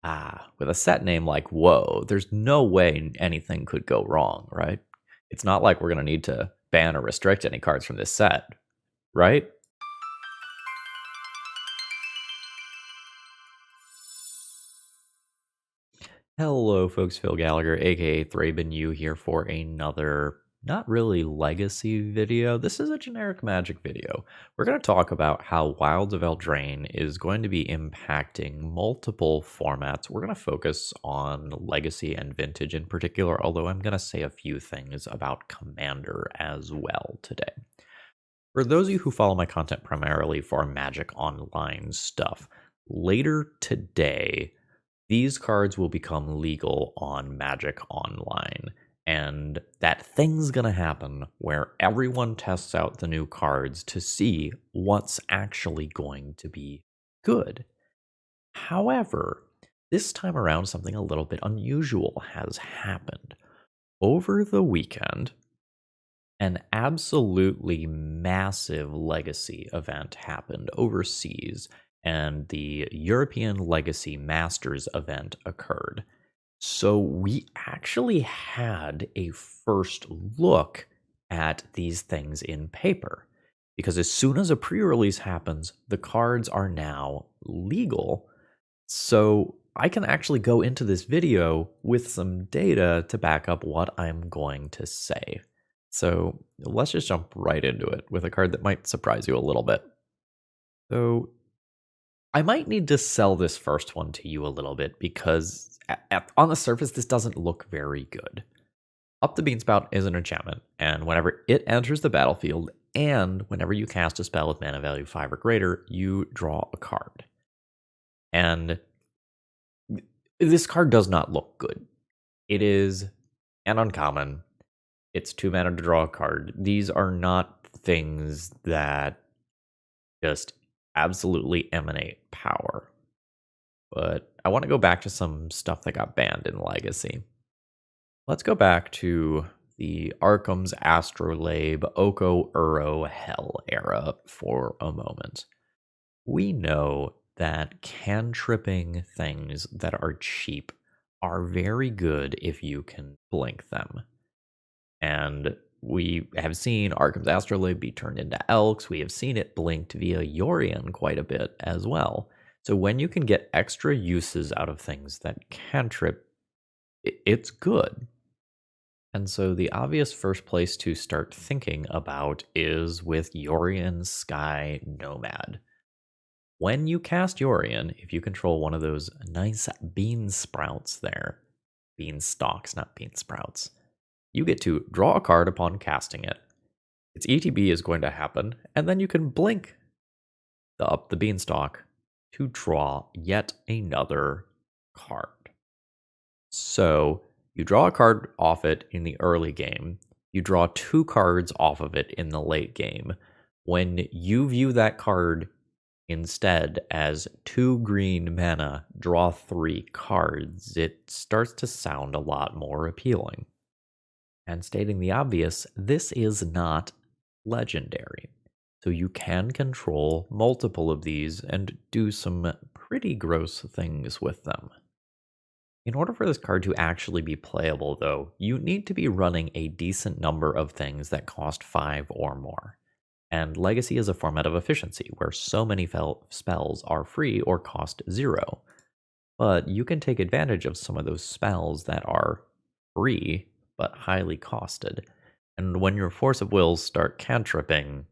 With a set name like Whoa, there's no way anything could go wrong, right? It's not like we're going to need to ban or restrict any cards from this set, right? Hello, folks. Phil Gallagher, aka ThrabenU, here for another, not really legacy video. This is a generic Magic video. We're going to talk about how Wilds of Eldraine is going to be impacting multiple formats. We're going to focus on Legacy and Vintage in particular, although I'm going to say a few things about Commander as well today. For those of you who follow my content primarily for Magic Online stuff, later today, these cards will become legal on Magic Online. And that thing's gonna happen where everyone tests out the new cards to see what's actually going to be good. However, this time around, something a little bit unusual has happened. Over the weekend, an absolutely massive legacy event happened overseas, and the European Legacy Masters event occurred. So we actually had a first look at these things in paper. Because as soon as a pre-release happens, the cards are now legal. So I can actually go into this video with some data to back up what I'm going to say. So let's just jump right into it with a card that might surprise you a little bit. So I might need to sell this first one to you a little bit because on the surface, this doesn't look very good. Up the Beanstalk is an enchantment, and whenever it enters the battlefield and whenever you cast a spell with mana value 5 or greater, you draw a card. And this card does not look good. It is an uncommon. It's 2 mana to draw a card. These are not things that just absolutely emanate power. But I want to go back to some stuff that got banned in Legacy. Let's go back to the Arkham's Astrolabe Oko Uro Hell era for a moment. We know that cantripping things that are cheap are very good if you can blink them. And we have seen Arkham's Astrolabe be turned into Elks. We have seen it blinked via Yorion quite a bit as well. So when you can get extra uses out of things that cantrip, it's good. And so the obvious first place to start thinking about is with Yorion Sky Nomad. When you cast Yorion, if you control one of those nice bean sprouts there, bean stalks, not bean sprouts, you get to draw a card upon casting it. Its ETB is going to happen, and then you can blink the Up the Beanstalk to draw yet another card. So you draw a card off it in the early game. You draw 2 cards off of it in the late game. When you view that card instead as 2 green mana, draw 3 cards, it starts to sound a lot more appealing. And stating the obvious, this is not legendary. So you can control multiple of these and do some pretty gross things with them. In order for this card to actually be playable, though, you need to be running a decent number of things that cost 5 or more. And Legacy is a format of efficiency, where so many spells are free or cost 0. But you can take advantage of some of those spells that are free but highly costed. And when your Force of Wills start cantripping,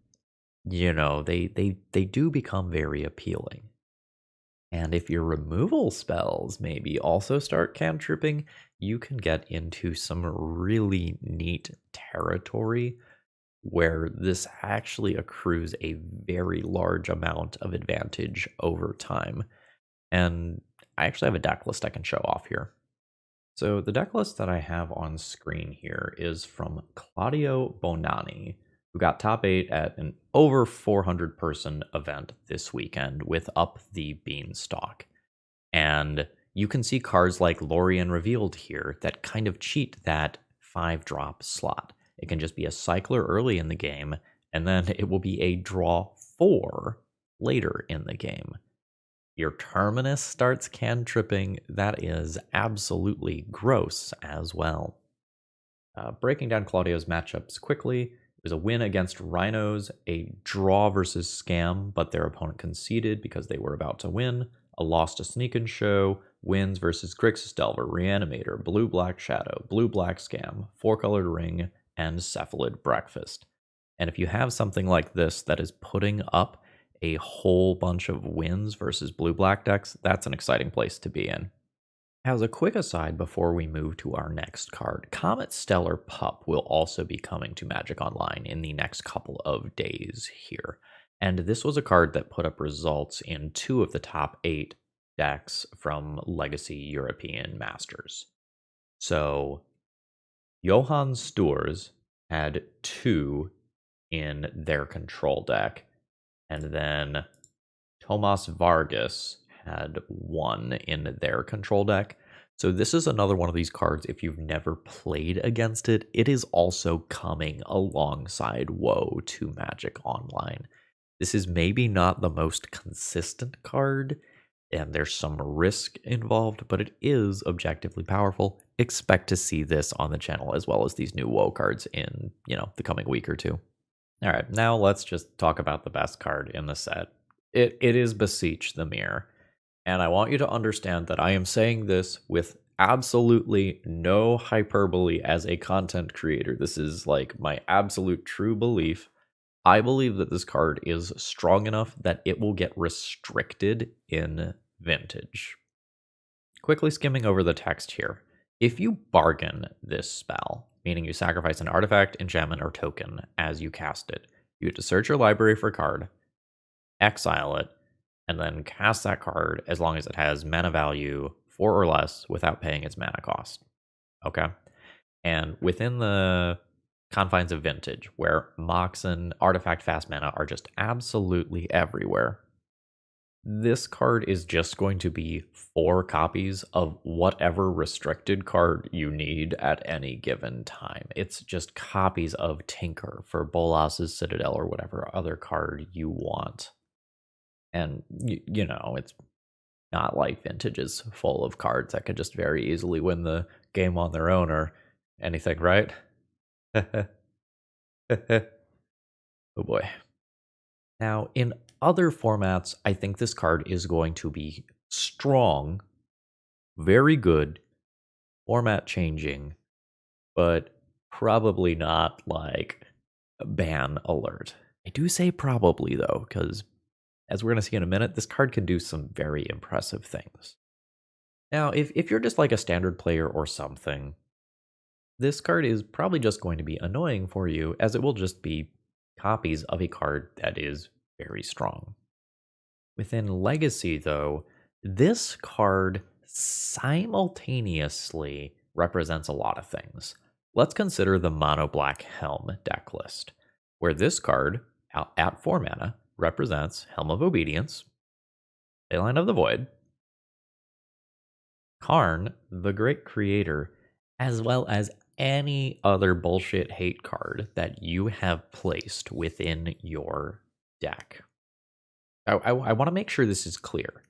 they do become very appealing. And if your removal spells maybe also start cantripping, you can get into some really neat territory where this actually accrues a very large amount of advantage over time. And I actually have a deck list I can show off here. So the deck list that I have on screen here is from Claudio Bonanni, who got top 8 at an over 400 person event this weekend with Up the Beanstalk. And you can see cards like Lorien Revealed here that kind of cheat that 5-drop slot. It can just be a cycler early in the game, and then it will be a draw 4 later in the game. Your Terminus starts cantripping. That is absolutely gross as well. Breaking down Claudio's matchups quickly, it was a win against Rhinos, a draw versus Scam, but their opponent conceded because they were about to win, a loss to Sneak and Show, wins versus Grixis Delver, Reanimator, Blue Black Shadow, Blue Black Scam, Four Colored Ring, and Cephalid Breakfast. And if you have something like this that is putting up a whole bunch of wins versus blue black decks, that's an exciting place to be in. As a quick aside before we move to our next card, Comet Stellar Pup will also be coming to Magic Online in the next couple of days here. And this was a card that put up results in 2 of the top 8 decks from Legacy European Masters. So, Johann Sturz had 2 in their control deck, and then Tomas Vargas had 1 in their control deck. So this is another one of these cards, if you've never played against it, it is also coming alongside Woe to Magic Online. This is maybe not the most consistent card, and there's some risk involved, but it is objectively powerful. Expect to see this on the channel as well as these new Woe cards in, the coming week or 2. All right, now let's just talk about the best card in the set. It is Beseech the Mirror. And I want you to understand that I am saying this with absolutely no hyperbole as a content creator. This is like my absolute true belief. I believe that this card is strong enough that it will get restricted in Vintage. Quickly skimming over the text here. If you bargain this spell, meaning you sacrifice an artifact, enchantment, or token as you cast it, you get to search your library for a card, exile it, and then cast that card as long as it has mana value 4 or less without paying its mana cost. Okay? And within the confines of Vintage, where Mox and Artifact Fast Mana are just absolutely everywhere, this card is just going to be 4 copies of whatever restricted card you need at any given time. It's just copies of Tinker for Bolas's Citadel or whatever other card you want. And, it's not like Vintage is full of cards that could just very easily win the game on their own or anything, right? Oh boy. Now, in other formats, I think this card is going to be strong, very good, format changing, but probably not like a ban alert. I do say probably though, because as we're going to see in a minute, this card can do some very impressive things. Now, if you're just like a standard player or something, this card is probably just going to be annoying for you, as it will just be copies of a card that is very strong. Within Legacy, though, this card simultaneously represents a lot of things. Let's consider the Mono Black Helm deck list, where this card, at 4 mana, represents Helm of Obedience, Leyline of the Void, Karn, the Great Creator, as well as any other bullshit hate card that you have placed within your deck. I want to make sure this is clear.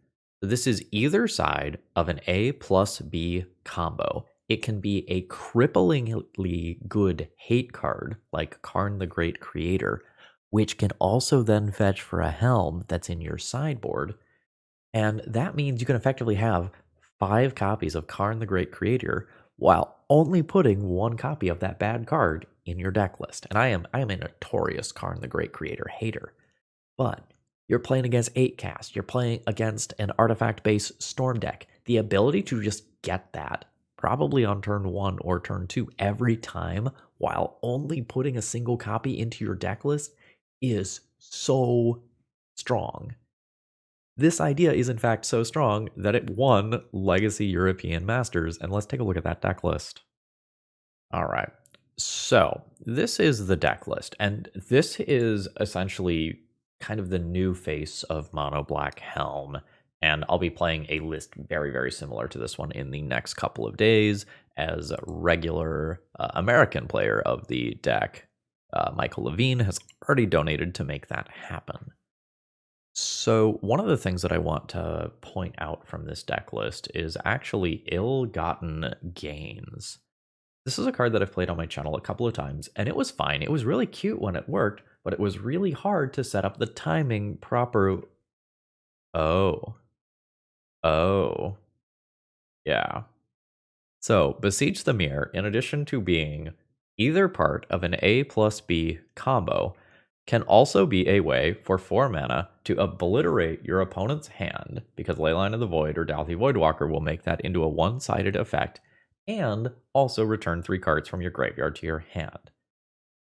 This is either side of an A plus B combo. It can be a cripplingly good hate card like Karn the Great Creator, which can also then fetch for a Helm that's in your sideboard. And that means you can effectively have 5 copies of Karn the Great Creator while only putting 1 copy of that bad card in your deck list. And I am a notorious Karn the Great Creator hater. But you're playing against 8-cast. You're playing against an artifact-based Storm deck. The ability to just get that, probably on turn 1 or turn 2 every time, while only putting a single copy into your deck list, is so strong. This idea is in fact so strong that it won Legacy European Masters, and let's take a look at that deck list. All right, so this is the deck list, and this is essentially kind of the new face of Mono Black Helm, and I'll be playing a list very, very similar to this one in the next couple of days as a regular American player of the deck. Michael Levine has already donated to make that happen. So, one of the things that I want to point out from this deck list is actually ill-gotten gains. This is a card that I've played on my channel a couple of times, and it was fine. It was really cute when it worked, but it was really hard to set up the timing proper. Oh, oh, yeah. So, Beseech the Mirror, in addition to being either part of an A plus B combo, can also be a way for 4 mana to obliterate your opponent's hand, because Leyline of the Void or Douthie Voidwalker will make that into a one-sided effect, and also return 3 cards from your graveyard to your hand.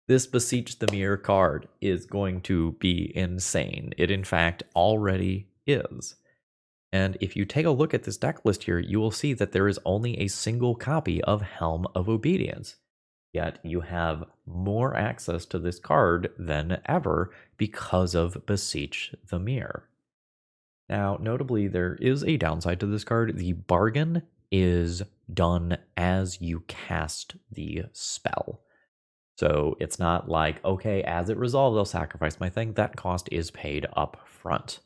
This Beseech the Mirror card is going to be insane. It, in fact, already is. And if you take a look at this deck list here, you will see that there is only a single copy of Helm of Obedience. Yet you have more access to this card than ever because of Beseech the Mirror. Now, notably, there is a downside to this card. The bargain is done as you cast the spell. So it's not like, okay, as it resolves, I'll sacrifice my thing. That cost is paid up front.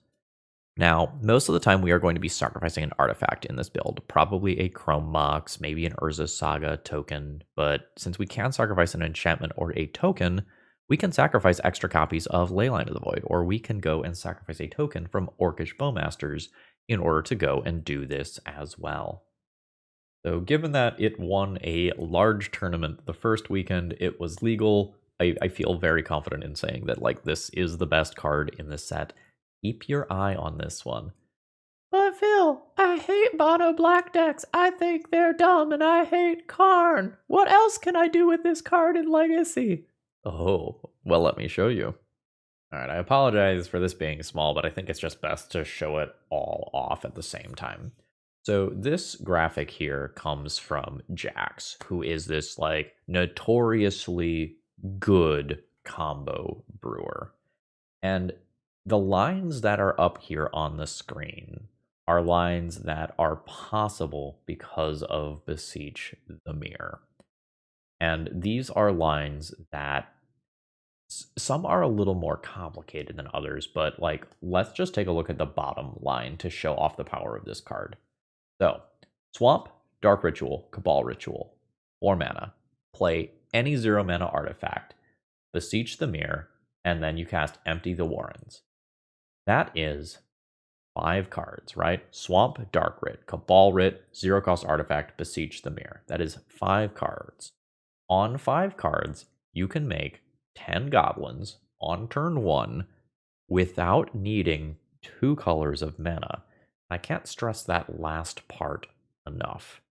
Now, most of the time we are going to be sacrificing an artifact in this build, probably a Chrome Mox, maybe an Urza Saga token, but since we can sacrifice an enchantment or a token, we can sacrifice extra copies of Leyline of the Void, or we can go and sacrifice a token from Orcish Bowmasters in order to go and do this as well. So given that it won a large tournament the first weekend, it was legal, I feel very confident in saying that like this is the best card in this set. Keep your eye on this one. But Phil, I hate mono black decks. I think they're dumb and I hate Karn. What else can I do with this card in Legacy? Oh, well, let me show you. All right, I apologize for this being small, but I think it's just best to show it all off at the same time. So this graphic here comes from Jax, who is this like notoriously good combo brewer. And the lines that are up here on the screen are lines that are possible because of Beseech the Mirror. And these are lines that some are a little more complicated than others, but like let's just take a look at the bottom line to show off the power of this card. So, Swamp, Dark Ritual, Cabal Ritual, 4 mana. Play any 0 mana artifact, Beseech the Mirror, and then you cast Empty the Warrens. That is 5 cards, right? Swamp, Dark Rit, Cabal Rit, 0 cost artifact, Beseech the Mirror. That is 5 cards. On 5 cards, you can make 10 goblins on turn 1 without needing 2 colors of mana. I can't stress that last part enough.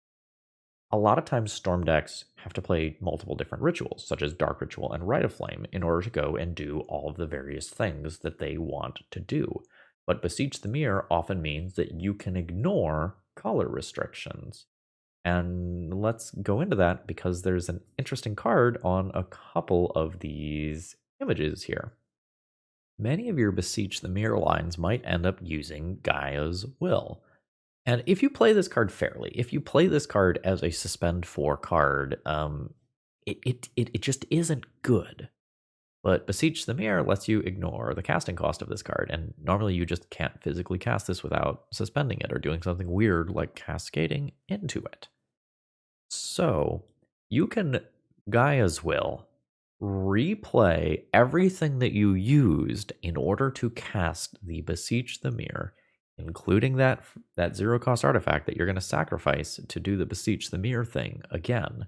A lot of times Storm decks have to play multiple different rituals, such as Dark Ritual and Rite of Flame, in order to go and do all of the various things that they want to do. But Beseech the Mirror often means that you can ignore color restrictions. And let's go into that because there's an interesting card on a couple of these images here. Many of your Beseech the Mirror lines might end up using Gaia's Will. And if you play this card fairly, if you play this card as a suspend 4 card, it just isn't good. But Beseech the Mirror lets you ignore the casting cost of this card, and normally you just can't physically cast this without suspending it or doing something weird like cascading into it. So you can Gaia's Will replay everything that you used in order to cast the Beseech the Mirror, including that 0 cost artifact that you're going to sacrifice to do the Beseech the Mirror thing again.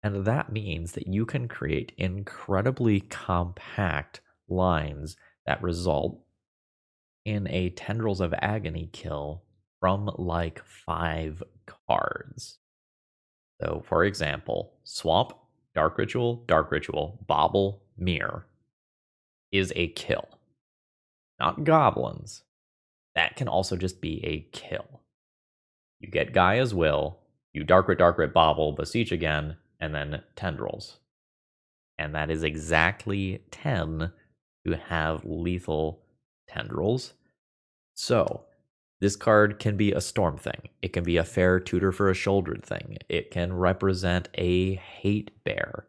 And that means that you can create incredibly compact lines that result in a Tendrils of Agony kill from like 5 cards. So, for example, Swamp, Dark Ritual, Bauble, Mirror is a kill. Not goblins. That can also just be a kill. You get Gaia's Will, you Dark Rit, Bauble, Beseech again, and then Tendrils. And that is exactly 10 to have lethal Tendrils. So, this card can be a Storm thing. It can be a Fair Tutor for a Shouldered thing. It can represent a Hate Bear.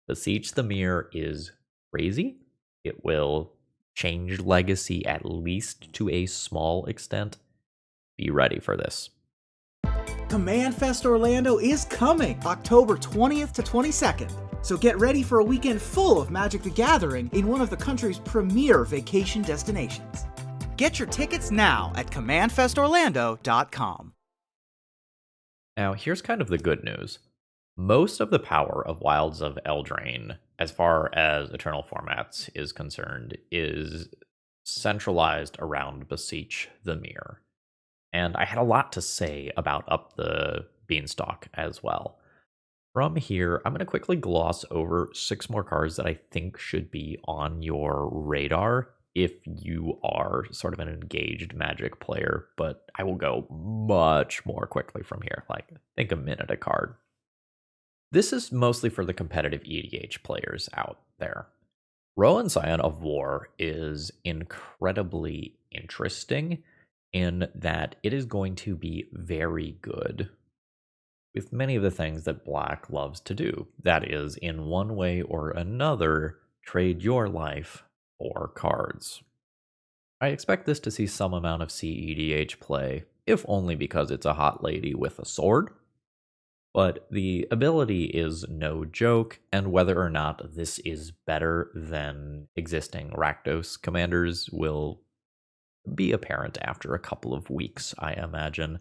Beseech the Mirror is crazy. It will change Legacy at least to a small extent. Be ready for this. Command Fest Orlando is coming October 20th to 22nd. So get ready for a weekend full of Magic the Gathering in one of the country's premier vacation destinations. Get your tickets now at commandfestorlando.com. Now, here's kind of the good news. Most of the power of Wilds of Eldraine, as far as Eternal formats is concerned, is centralized around Beseech the Mirror. And I had a lot to say about Up the Beanstalk as well. From here, I'm going to quickly gloss over 6 more cards that I think should be on your radar if you are sort of an engaged Magic player, but I will go much more quickly from here, like think a minute a card. This is mostly for the competitive EDH players out there. Rowan Scion of War is incredibly interesting in that it is going to be very good with many of the things that Black loves to do. That is, in one way or another, trade your life for cards. I expect this to see some amount of CEDH play, if only because it's a hot lady with a sword. But the ability is no joke, and whether or not this is better than existing Rakdos commanders will be apparent after a couple of weeks, I imagine.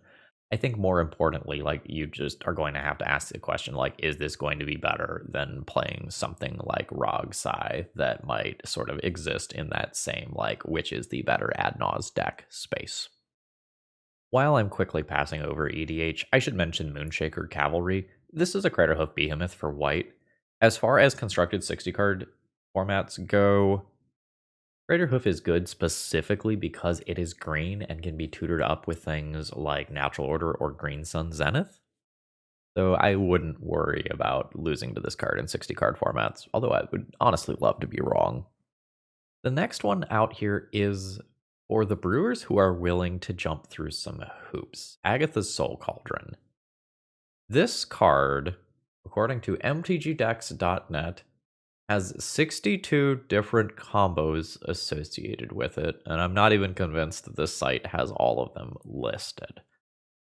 I think more importantly, like, you just are going to have to ask the question, like, is this going to be better than playing something like Rog Sai that might sort of exist in that same, like, which is the better Adnaz deck space? While I'm quickly passing over EDH, I should mention Moonshaker Cavalry. This is a Craterhoof Behemoth for white. As far as constructed 60-card formats go, Craterhoof is good specifically because it is green and can be tutored up with things like Natural Order or Green Sun Zenith. So I wouldn't worry about losing to this card in 60-card formats, although I would honestly love to be wrong. The next one out here is for the brewers who are willing to jump through some hoops. Agatha's Soul Cauldron. This card, according to mtgdex.net, has 62 different combos associated with it, and I'm not even convinced that this site has all of them listed.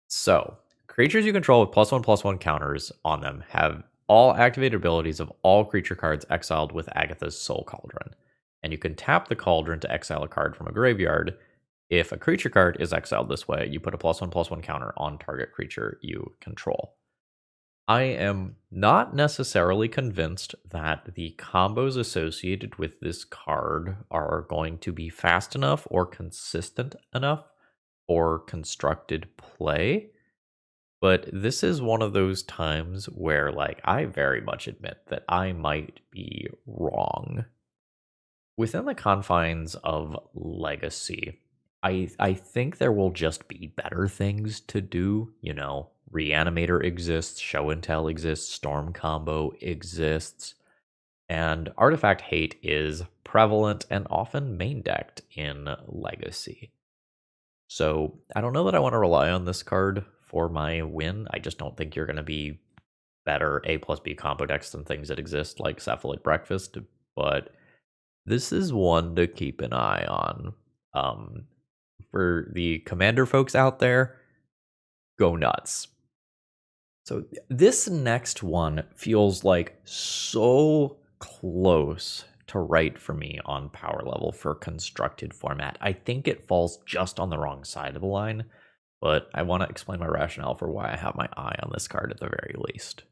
So, creatures you control with +1/+1 counters on them have all activated abilities of all creature cards exiled with Agatha's Soul Cauldron. And you can tap the Cauldron to exile a card from a graveyard. If a creature card is exiled this way, you put a +1/+1 counter on target creature you control. I am not necessarily convinced that the combos associated with this card are going to be fast enough or consistent enough for constructed play. But this is one of those times where, like, I very much admit that I might be wrong. Within the confines of Legacy, I think there will just be better things to do. You know, Reanimator exists, Show and Tell exists, Storm Combo exists, and Artifact Hate is prevalent and often main decked in Legacy. So I don't know that I want to rely on this card for my win. I just don't think you're going to be better A+B combo decks than things that exist like Cephalid Breakfast, but this is one to keep an eye on. For the Commander folks out there, go nuts. So this next one feels like so close to right for me on power level for constructed format. I think it falls just on the wrong side of the line, but I want to explain my rationale for why I have my eye on this card at the very least.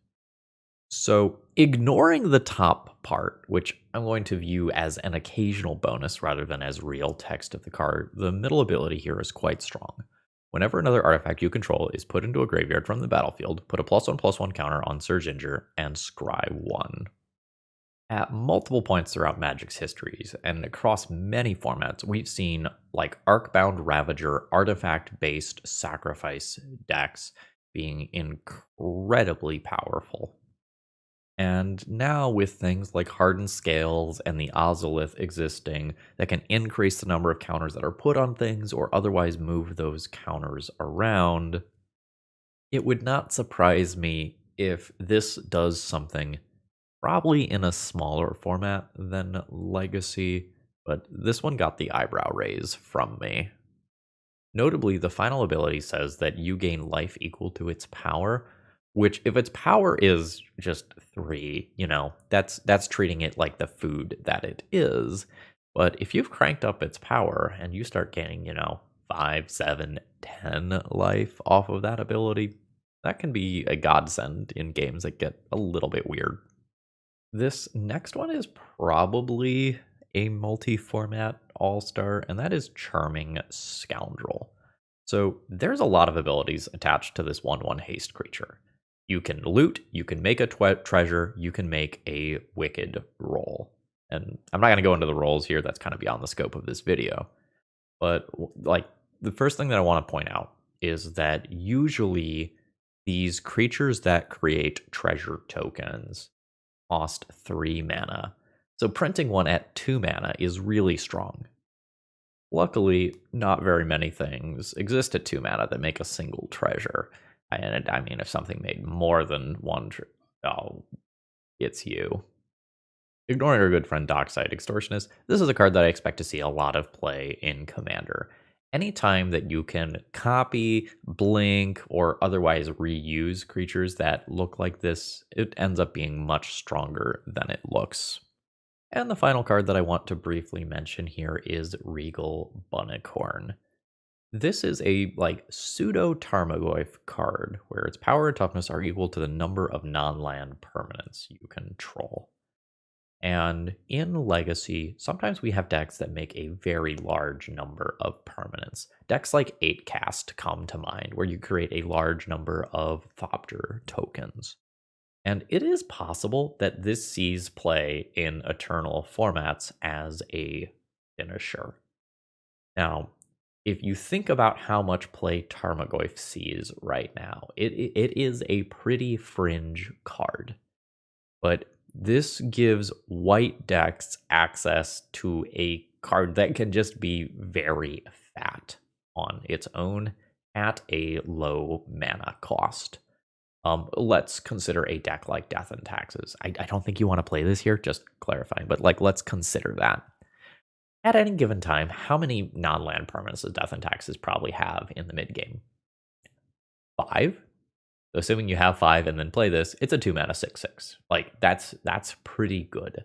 So, ignoring the top part, which I'm going to view as an occasional bonus rather than as real text of the card, the middle ability here is quite strong. Whenever another artifact you control is put into a graveyard from the battlefield, put a +1/+1 counter on Surge Injure and scry 1. At multiple points throughout Magic's histories, and across many formats, we've seen like Arcbound Ravager artifact-based sacrifice decks being incredibly powerful. And now with things like Hardened Scales and the Ozolith existing that can increase the number of counters that are put on things or otherwise move those counters around, it would not surprise me if this does something probably in a smaller format than Legacy, but this one got the eyebrow raise from me. Notably, the final ability says that you gain life equal to its power, which if its power is just 3, that's treating it like the food that it is. But if you've cranked up its power and you start gaining, 5, 7, 10 life off of that ability, that can be a godsend in games that get a little bit weird. This next one is probably a multi-format all-star, and that is Charming Scoundrel. So there's a lot of abilities attached to this 1/1 haste creature. You can loot, you can make a treasure, you can make a wicked roll. And I'm not going to go into the rolls here, that's kind of beyond the scope of this video. But like the first thing that I want to point out is that usually these creatures that create treasure tokens cost 3 mana. So printing one at 2 mana is really strong. Luckily, not very many things exist at 2 mana that make a single treasure. And I mean, if something made more than one, oh, it's you. Ignoring our good friend Dockside Extortionist, this is a card that I expect to see a lot of play in Commander. Anytime that you can copy, blink, or otherwise reuse creatures that look like this, it ends up being much stronger than it looks. And the final card that I want to briefly mention here is Regal Bunnicorn. This is a pseudo Tarmogoyf card where its power and toughness are equal to the number of non-land permanents you control. And in Legacy, sometimes we have decks that make a very large number of permanents. Decks like 8-Cast come to mind, where you create a large number of Thopter tokens. And it is possible that this sees play in Eternal formats as a finisher. Now, if you think about how much play Tarmogoyf sees right now, it is a pretty fringe card. But this gives white decks access to a card that can just be very fat on its own at a low mana cost. Let's consider a deck like Death and Taxes. I don't think you want to play this here, just clarifying, but let's consider that. At any given time, how many non-land permanents does Death and Taxes probably have in the mid-game? 5? So assuming you have 5 and then play this, it's a 2-mana 6/6. That's pretty good.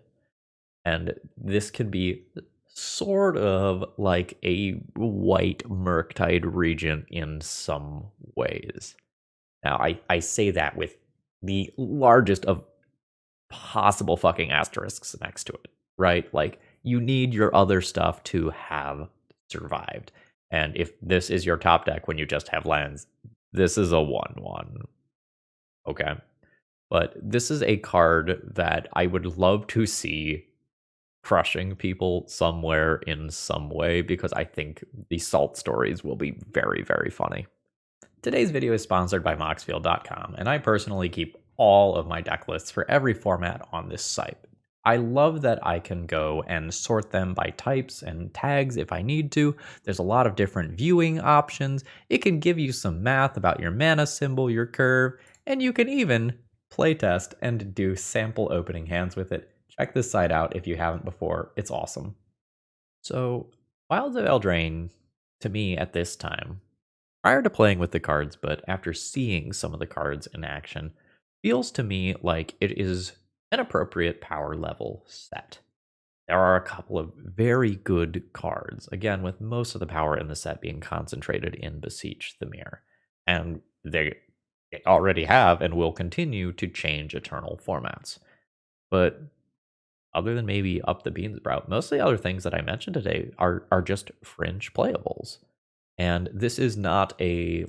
And this can be sort of like a white Murktide Regent in some ways. Now, I say that with the largest of possible fucking asterisks next to it, right? You need your other stuff to have survived. And if this is your top deck when you just have lands, this is a 1/1. Okay. But this is a card that I would love to see crushing people somewhere in some way, because I think the salt stories will be very, very funny. Today's video is sponsored by Moxfield.com, and I personally keep all of my deck lists for every format on this site. I love that I can go and sort them by types and tags if I need to. There's a lot of different viewing options. It can give you some math about your mana symbol, your curve, and you can even playtest and do sample opening hands with it. Check this site out if you haven't before. It's awesome. So, Wilds of Eldraine, to me at this time, prior to playing with the cards, but after seeing some of the cards in action, feels to me like it is an appropriate power level set. There are a couple of very good cards, again, with most of the power in the set being concentrated in Beseech the Mirror. And they already have and will continue to change Eternal formats. But other than maybe Up the Beanstalk, most of the other things that I mentioned today are just fringe playables. And this is not a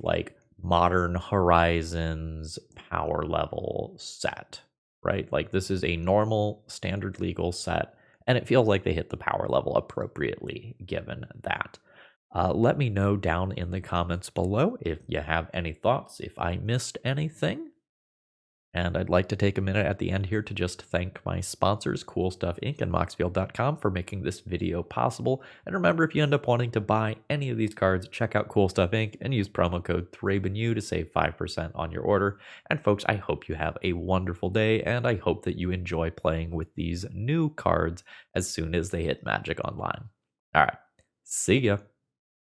Modern Horizons power level set, right? This is a normal standard legal set, and it feels like they hit the power level appropriately given that. Let me know down in the comments below if you have any thoughts, if I missed anything. And I'd like to take a minute at the end here to just thank my sponsors, Cool Stuff Inc. and Moxfield.com, for making this video possible. And remember, if you end up wanting to buy any of these cards, check out Cool Stuff Inc. and use promo code ThrabenU to save 5% on your order. And folks, I hope you have a wonderful day, and I hope that you enjoy playing with these new cards as soon as they hit Magic Online. All right, see ya.